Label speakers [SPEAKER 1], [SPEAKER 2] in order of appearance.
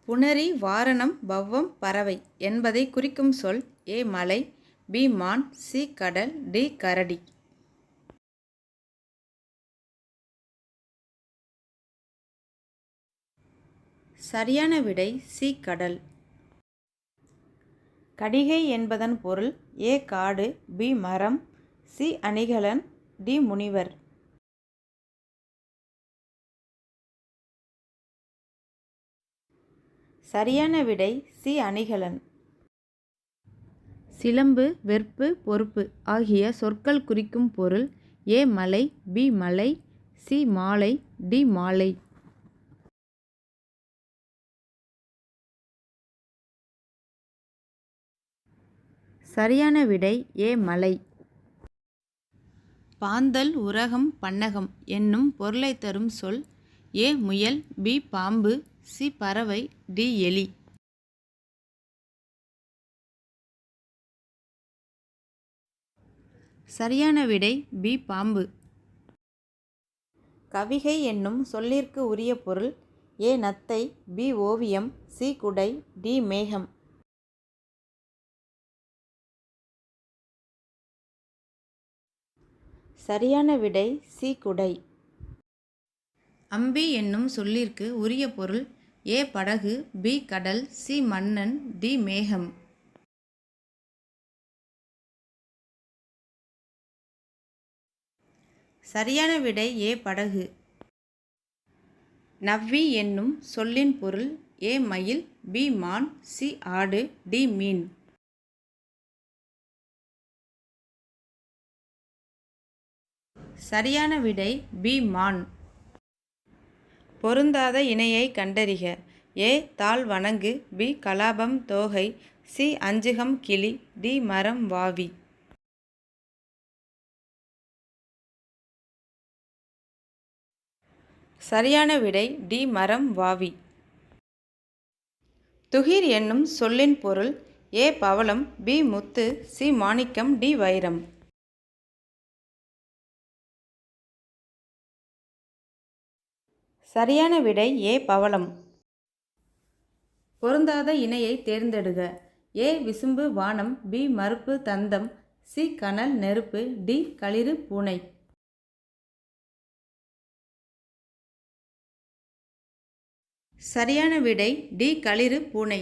[SPEAKER 1] புணரி வாரணம் பவ்வம் பறவை என்பதை குறிக்கும் சொல் ஏ மலை, பி மான், சி கடல், டி கரடி. சரியான விடை சி கடல். கடிகை என்பதன் பொருள் ஏ காடு, பி மரம், சி அணிகலன், டி முனிவர். சரியான விடை சி அணிகலன். சிலம்பு, வெற்பு, பொறுப்பு ஆகிய சொற்கள் குறிக்கும் பொருள் ஏ மலை, பி மலை, சி மாலை, டி மாலை. சரியான விடை ஏ மலை. பாந்தல், உரகம், பன்னகம் என்னும் பொருளை தரும் சொல் ஏ முயல், பி பாம்பு, சி பறவை, டி எலி. சரியான விடை பி பாம்பு. கவிகை என்னும் சொல்லிற்கு உரிய பொருள் ஏ நத்தை, பி ஓவியம், சி குடை, டி மேகம். சரியான விடை சி குடை. அம்பி என்னும் சொல்லிற்கு உரிய பொருள் ஏ படகு, பி கடல், சி மன்னன், டி மேகம். சரியான விடை ஏ படகு. நவ்வி என்னும் சொல்லின் பொருள் ஏ மயில், பி மான், சி ஆடு, டி மீன். சரியான விடை பி மான். பொருந்தாத இணையை கண்டறிக. ஏ தாள் வணங்கு, பி கலாபம் தோகை, சி அஞ்சுகம் கிளி, டி மரம் வாவி. சரியான விடை டி மரம் வாவி. துகிர் என்னும் சொல்லின் பொருள் ஏ பவளம், பி முத்து, சி மாணிக்கம், டி வைரம். சரியான விடை ஏ பவளம். பொருந்தாத இணையை தேர்ந்தெடுக. ஏ விசும்பு வானம், பி மருப்பு தந்தம், சி கனல் நெருப்பு, டி களிறு பூனை. சரியான விடை டி களிறு பூனை.